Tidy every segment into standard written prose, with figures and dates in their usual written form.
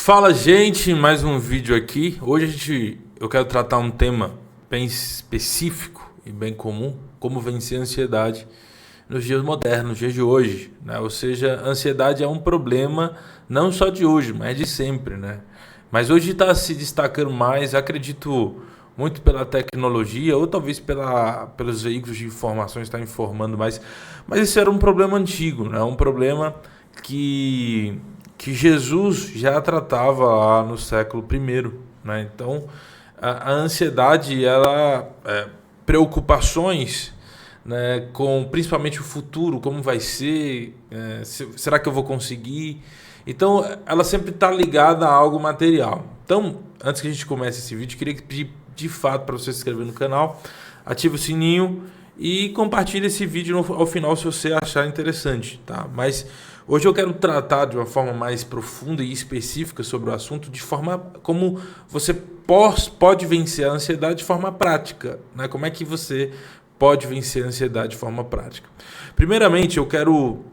Fala, gente, mais um vídeo aqui. Hoje eu quero tratar um tema bem específico e bem comum, como vencer a ansiedade nos dias modernos, nos dias de hoje, né? Ou seja, a ansiedade é um problema não só de hoje, mas de sempre, né? Mas hoje está se destacando mais, acredito, muito pela tecnologia ou talvez pelos veículos de informações estar informando mais. Mas isso era um problema antigo, né? Um problema que Jesus já tratava lá no século I, né? Então, a ansiedade, preocupações, né, com principalmente o futuro, como vai ser, será que eu vou conseguir? Então, ela sempre está ligada a algo material. Então, antes que a gente comece esse vídeo, queria pedir de fato para você se inscrever no canal, ative o sininho e compartilhe esse vídeo ao final se você achar interessante, tá? Mas hoje eu quero tratar de uma forma mais profunda e específica sobre o assunto, de forma como você pode vencer a ansiedade de forma prática, né? Como é que você pode vencer a ansiedade de forma prática? Primeiramente, eu quero...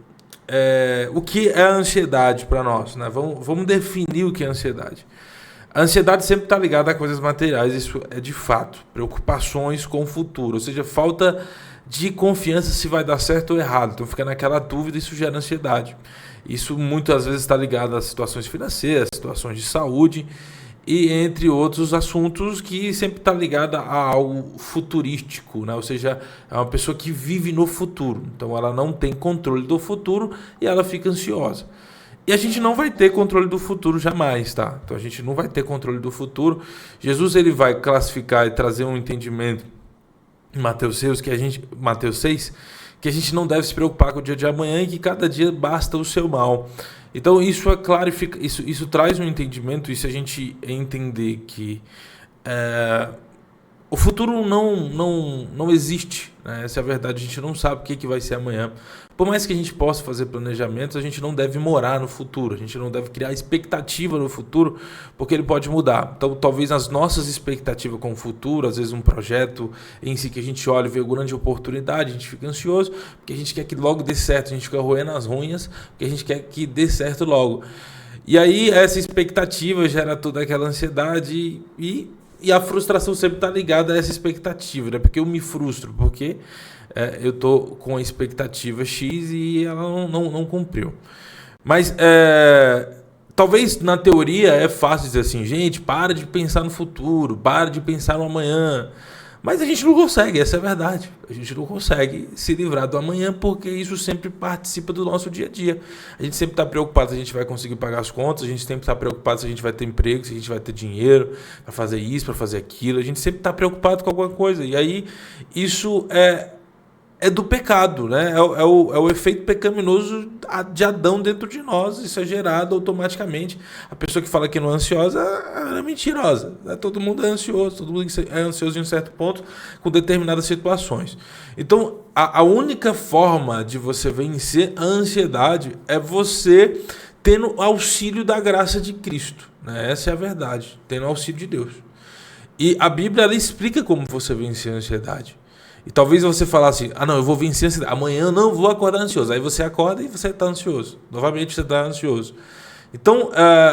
o que é a ansiedade para nós, né? Vamos definir o que é ansiedade. A ansiedade sempre está ligada a coisas materiais, isso é de fato. Preocupações com o futuro, ou seja, falta de confiança se vai dar certo ou errado. Então fica naquela dúvida e isso gera ansiedade. Isso muitas vezes está ligado a situações financeiras, situações de saúde e entre outros assuntos que sempre está ligado a algo futurístico, né? Ou seja, é uma pessoa que vive no futuro. Então ela não tem controle do futuro e ela fica ansiosa. E a gente não vai ter controle do futuro jamais, tá? Então a gente não vai ter controle do futuro. Jesus ele vai classificar e trazer um entendimento em Mateus 6, que a gente não deve se preocupar com o dia de amanhã e que cada dia basta o seu mal. Então isso é clarifica, isso traz um entendimento, e se a gente entender que o futuro não existe, né? Essa é a verdade, a gente não sabe o que vai ser amanhã. Por mais que a gente possa fazer planejamentos, a gente não deve morar no futuro, a gente não deve criar expectativa no futuro, porque ele pode mudar. Então talvez as nossas expectativas com o futuro, às vezes um projeto em si que a gente olha e vê grande oportunidade, a gente fica ansioso, porque a gente quer que logo dê certo, a gente fica roendo as unhas, porque a gente quer que dê certo logo. E aí essa expectativa gera toda aquela ansiedade e a frustração sempre está ligada a essa expectativa, né? Porque eu me frustro, porque eu estou com a expectativa X e ela não cumpriu. Mas talvez na teoria é fácil dizer assim, gente, para de pensar no futuro, para de pensar no amanhã. Mas a gente não consegue, essa é a verdade. A gente não consegue se livrar do amanhã porque isso sempre participa do nosso dia a dia. A gente sempre está preocupado se a gente vai conseguir pagar as contas, a gente sempre está preocupado se a gente vai ter emprego, se a gente vai ter dinheiro para fazer isso, para fazer aquilo. A gente sempre está preocupado com alguma coisa. E aí isso é do pecado, né? É o efeito pecaminoso de Adão dentro de nós. Isso é gerado automaticamente. A pessoa que fala que não é ansiosa é mentirosa. Todo mundo é ansioso, todo mundo é ansioso em um certo ponto com determinadas situações. Então, a única forma de você vencer a ansiedade é você tendo auxílio da graça de Cristo, né? Essa é a verdade, tendo auxílio de Deus. E a Bíblia ela explica como você vencer a ansiedade. E talvez você falasse, não, eu vou vencer a ansiedade, amanhã eu não vou acordar ansioso. Aí você acorda e você está ansioso. Novamente você está ansioso. Então,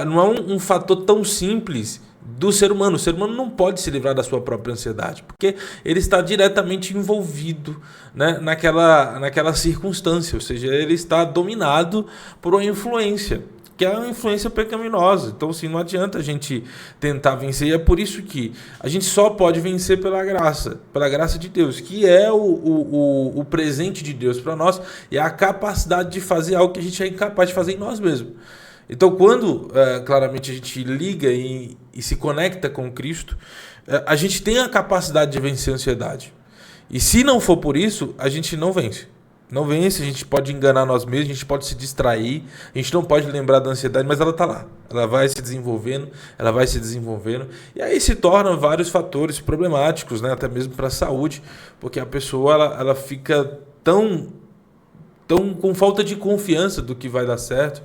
não é um fator tão simples do ser humano. O ser humano não pode se livrar da sua própria ansiedade, porque ele está diretamente envolvido, né, naquela circunstância. Ou seja, ele está dominado por uma influência, que é uma influência pecaminosa. Então, assim, não adianta a gente tentar vencer. E é por isso que a gente só pode vencer pela graça de Deus, que é o presente de Deus para nós, e a capacidade de fazer algo que a gente é incapaz de fazer em nós mesmos. Então, quando claramente a gente liga e se conecta com Cristo, a gente tem a capacidade de vencer a ansiedade. E se não for por isso, a gente não vence. Não vence, a gente pode enganar nós mesmos, a gente pode se distrair, a gente não pode lembrar da ansiedade, mas ela está lá. Ela vai se desenvolvendo, e aí se tornam vários fatores problemáticos, né? Até mesmo para a saúde, porque a pessoa ela fica tão com falta de confiança do que vai dar certo,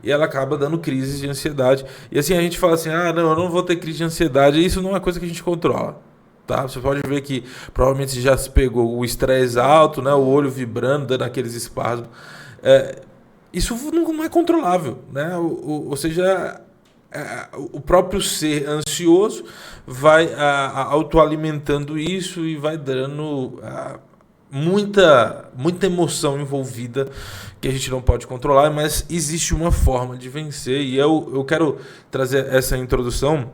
e ela acaba dando crises de ansiedade. E assim a gente fala assim, não, eu não vou ter crise de ansiedade, isso não é uma coisa que a gente controla. Tá? Você pode ver que provavelmente já se pegou o estresse alto, né? O olho vibrando, dando aqueles espasmos. Isso não é controlável, né? Ou seja, o próprio ser ansioso vai autoalimentando isso e vai dando muita emoção envolvida que a gente não pode controlar, mas existe uma forma de vencer, e eu quero trazer essa introdução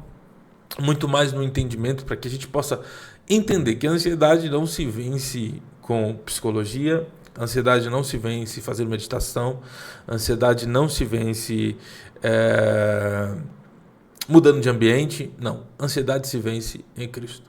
muito mais no entendimento para que a gente possa entender que a ansiedade não se vence com psicologia, a ansiedade não se vence fazendo meditação, a ansiedade não se vence mudando de ambiente, não. A ansiedade se vence em Cristo.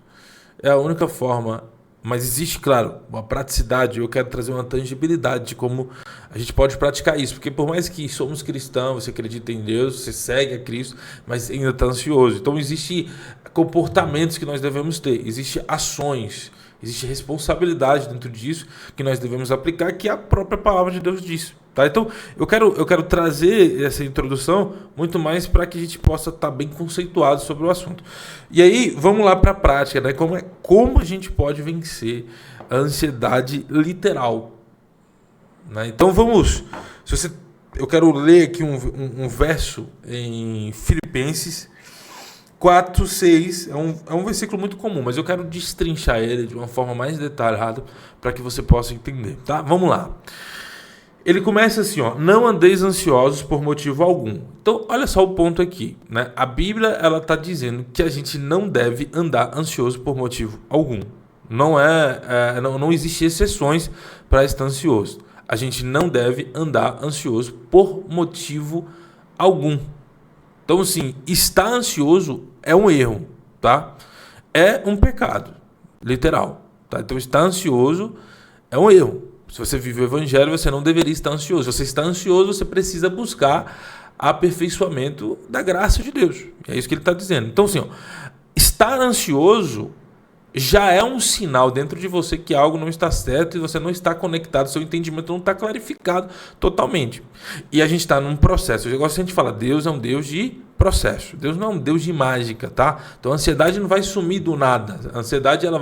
É a única forma, mas existe, claro, uma praticidade. Eu quero trazer uma tangibilidade de como a gente pode praticar isso, porque por mais que somos cristãos, você acredita em Deus, você segue a Cristo, mas ainda está ansioso. Então existem comportamentos que nós devemos ter, existem ações, existe responsabilidade dentro disso que nós devemos aplicar, que a própria palavra de Deus diz. Tá? Então eu quero trazer essa introdução muito mais para que a gente possa estar bem conceituado sobre o assunto. E aí vamos lá para a prática, né? Como a gente pode vencer a ansiedade literal. Né? Então vamos. Eu quero ler aqui um verso em Filipenses 4, 6, é um versículo muito comum, mas eu quero destrinchar ele de uma forma mais detalhada para que você possa entender, tá? Vamos lá. Ele começa assim, ó: não andeis ansiosos por motivo algum. Então, olha só o ponto aqui, né? A Bíblia, ela está dizendo que a gente não deve andar ansioso por motivo algum. Não existe exceções para estar ansioso. A gente não deve andar ansioso por motivo algum. Então, assim, estar ansioso é um erro, tá? É um pecado, literal, tá? Então, estar ansioso é um erro. Se você vive o evangelho, você não deveria estar ansioso. Se você está ansioso, você precisa buscar aperfeiçoamento da graça de Deus. É isso que ele está dizendo. Então, assim, ó, estar ansioso já é um sinal dentro de você que algo não está certo e você não está conectado, seu entendimento não está clarificado totalmente. E a gente está num processo. Eu gosto de a gente falar, Deus é um Deus de processo. Deus não é um Deus de mágica, tá? Então a ansiedade não vai sumir do nada. A ansiedade ela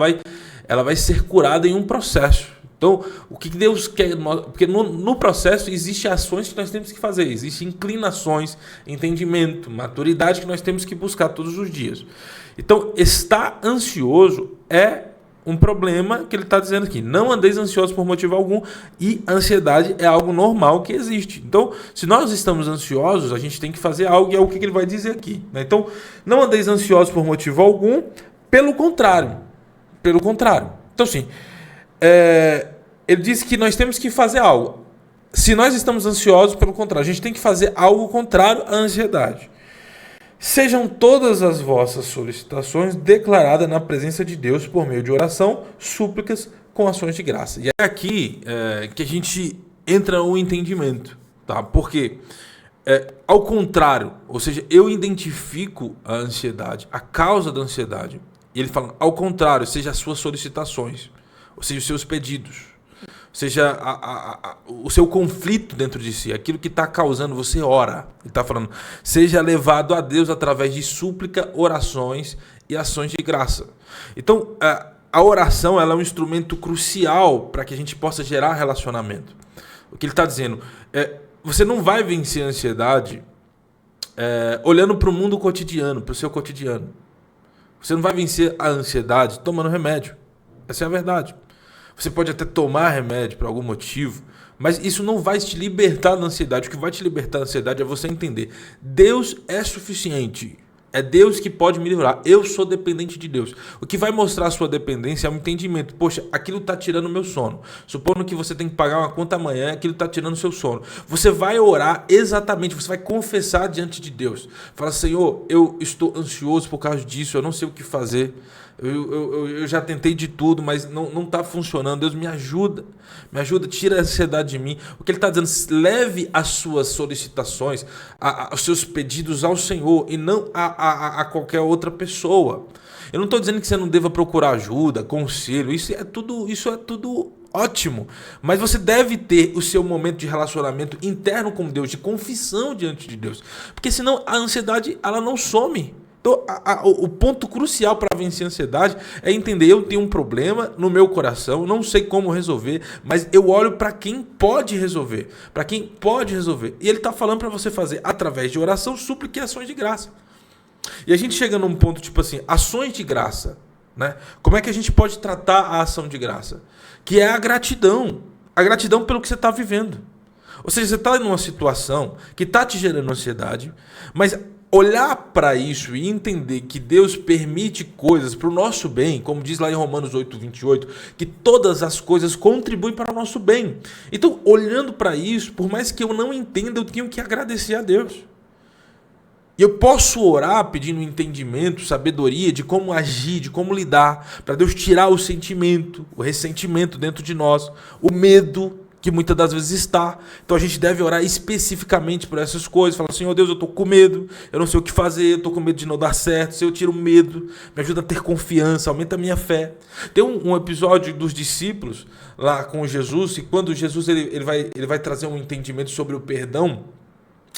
vai ser curada em um processo. Então, o que Deus quer... Porque no processo existem ações que nós temos que fazer, existem inclinações, entendimento, maturidade que nós temos que buscar todos os dias. Então, estar ansioso é um problema que ele está dizendo aqui. Não andeis ansiosos por motivo algum, e a ansiedade é algo normal que existe. Então, se nós estamos ansiosos, a gente tem que fazer algo, e é o que ele vai dizer aqui, né? Então, não andeis ansiosos por motivo algum, pelo contrário. Pelo contrário. Então, assim... ele diz que nós temos que fazer algo. Se nós estamos ansiosos, pelo contrário, a gente tem que fazer algo contrário à ansiedade. Sejam todas as vossas solicitações declaradas na presença de Deus por meio de oração, súplicas com ações de graça. E é aqui que a gente entra no entendimento, tá? Porque, ao contrário, ou seja, eu identifico a ansiedade, a causa da ansiedade. E ele fala, ao contrário, seja as suas solicitações, ou seja, os seus pedidos, seja o seu conflito dentro de si, aquilo que está causando, você ora. Ele está falando, seja levado a Deus através de súplica, orações e ações de graça. Então, a oração ela é um instrumento crucial para que a gente possa gerar relacionamento. O que ele está dizendo você não vai vencer a ansiedade olhando para o mundo cotidiano, para o seu cotidiano. Você não vai vencer a ansiedade tomando remédio. Essa é a verdade. Você pode até tomar remédio por algum motivo, mas isso não vai te libertar da ansiedade. O que vai te libertar da ansiedade é você entender. Deus é suficiente. É Deus que pode me livrar. Eu sou dependente de Deus. O que vai mostrar a sua dependência é o entendimento. Poxa, aquilo está tirando o meu sono. Supondo que você tem que pagar uma conta amanhã, aquilo está tirando o seu sono. Você vai orar exatamente, você vai confessar diante de Deus. Fala, Senhor, eu estou ansioso por causa disso, eu não sei o que fazer. Eu já tentei de tudo, mas não está funcionando. Deus me ajuda, tira a ansiedade de mim. O que ele está dizendo, leve as suas solicitações, os seus pedidos ao Senhor e não a qualquer outra pessoa. Eu não estou dizendo que você não deva procurar ajuda, conselho, isso é tudo ótimo, mas você deve ter o seu momento de relacionamento interno com Deus, de confissão diante de Deus, porque senão a ansiedade ela não some. Então, o ponto crucial para vencer a ansiedade é entender, eu tenho um problema no meu coração, não sei como resolver, mas eu olho para quem pode resolver, E ele está falando para você fazer através de oração, súplica e ações de graça. E a gente chega num ponto tipo assim, ações de graça, né? Como é que a gente pode tratar a ação de graça? Que é a gratidão pelo que você está vivendo. Ou seja, você está numa situação que está te gerando ansiedade, mas olhar para isso e entender que Deus permite coisas para o nosso bem, como diz lá em Romanos 8:28, que todas as coisas contribuem para o nosso bem. Então, olhando para isso, por mais que eu não entenda, eu tenho que agradecer a Deus. E eu posso orar pedindo entendimento, sabedoria de como agir, de como lidar, para Deus tirar o sentimento, o ressentimento dentro de nós, o medo que muitas das vezes está. Então a gente deve orar especificamente por essas coisas. Falar assim, Deus, eu estou com medo, eu não sei o que fazer, eu estou com medo de não dar certo. Se eu tiro o medo, me ajuda a ter confiança, aumenta a minha fé. Tem um episódio dos discípulos lá com Jesus, e quando Jesus ele vai trazer um entendimento sobre o perdão,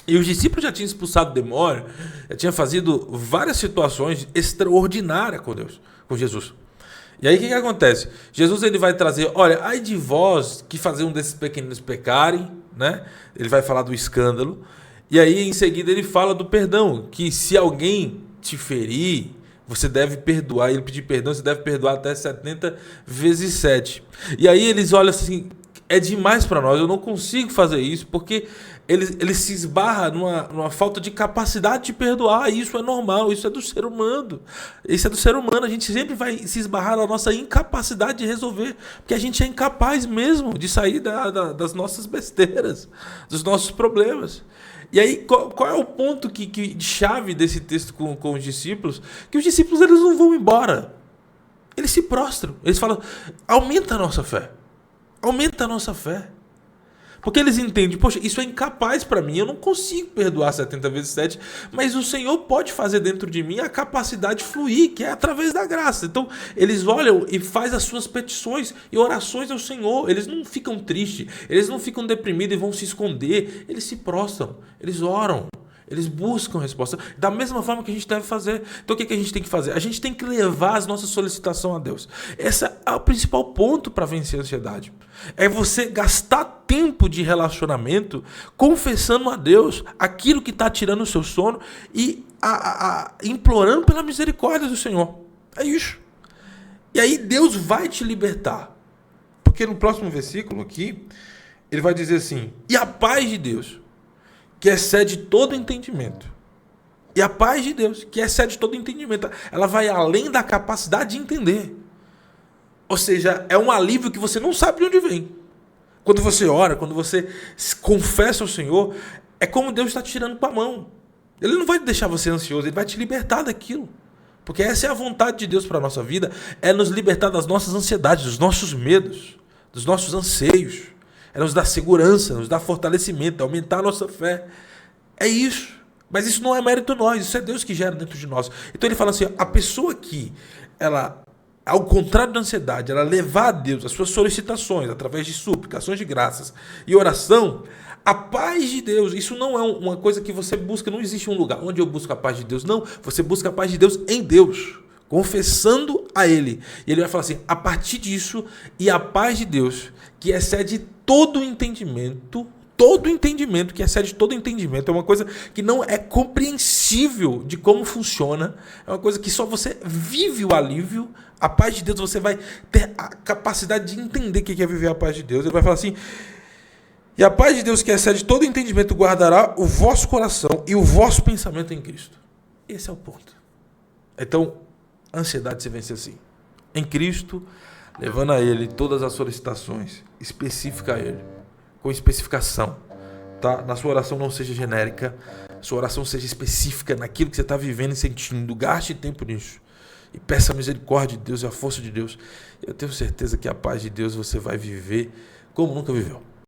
e os discípulos já tinham expulsado o demônio, já tinham feito várias situações extraordinárias com Deus, com Jesus. E aí o que acontece? Jesus ele vai trazer, olha, ai de vós que fazer um desses pequeninos pecarem, né? Ele vai falar do escândalo. E aí em seguida ele fala do perdão, que se alguém te ferir, você deve perdoar. Ele pedir perdão, você deve perdoar até 70 vezes 7. E aí eles olham assim, é demais para nós, eu não consigo fazer isso, porque ele se esbarra numa falta de capacidade de perdoar. Isso é normal, isso é do ser humano. Isso é do ser humano, a gente sempre vai se esbarrar na nossa incapacidade de resolver, porque a gente é incapaz mesmo de sair das nossas besteiras, dos nossos problemas. E aí, qual é o ponto de chave desse texto com os discípulos? Que os discípulos eles não vão embora. Eles se prostram, eles falam, aumenta a nossa fé. Aumenta a nossa fé. Porque eles entendem, poxa, isso é incapaz para mim, eu não consigo perdoar 70 vezes 7, mas o Senhor pode fazer dentro de mim a capacidade fluir, que é através da graça. Então, eles olham e fazem as suas petições e orações ao Senhor. Eles não ficam tristes, eles não ficam deprimidos e vão se esconder. Eles se prostram, eles oram. Eles buscam resposta. Da mesma forma que a gente deve fazer. Então o que a gente tem que fazer? A gente tem que levar as nossas solicitações a Deus. Esse é o principal ponto para vencer a ansiedade. É você gastar tempo de relacionamento confessando a Deus aquilo que está tirando o seu sono e implorando pela misericórdia do Senhor. É isso. E aí Deus vai te libertar. Porque no próximo versículo aqui, ele vai dizer assim, e a paz de Deus, que excede todo entendimento. E a paz de Deus, que excede todo entendimento, ela vai além da capacidade de entender. Ou seja, é um alívio que você não sabe de onde vem. Quando você ora, quando você confessa ao Senhor, é como Deus está te tirando com a mão. Ele não vai deixar você ansioso, ele vai te libertar daquilo. Porque essa é a vontade de Deus para a nossa vida, é nos libertar das nossas ansiedades, dos nossos medos, dos nossos anseios. É nos dar segurança, nos dar fortalecimento, aumentar a nossa fé. É isso. Mas isso não é mérito nosso, isso é Deus que gera dentro de nós. Então ele fala assim, a pessoa que, ela, ao contrário da ansiedade, ela levar a Deus as suas solicitações, através de súplicas, de graças e oração, a paz de Deus, isso não é uma coisa que você busca, não existe um lugar onde eu busco a paz de Deus, não. Você busca a paz de Deus em Deus, confessando a Ele. E ele vai falar assim, a partir disso, e a paz de Deus, que excede todo entendimento, que excede todo entendimento, é uma coisa que não é compreensível de como funciona, é uma coisa que só você vive o alívio. A paz de Deus, você vai ter a capacidade de entender o que é viver a paz de Deus. Ele vai falar assim, e a paz de Deus que excede todo entendimento guardará o vosso coração e o vosso pensamento em Cristo. Esse é o ponto. Então, a ansiedade se vence assim, em Cristo, levando a Ele todas as solicitações, específica a Ele, com especificação, tá? Na sua oração não seja genérica, sua oração seja específica naquilo que você está vivendo e sentindo. Gaste tempo nisso e peça a misericórdia de Deus e a força de Deus. Eu tenho certeza que a paz de Deus você vai viver como nunca viveu.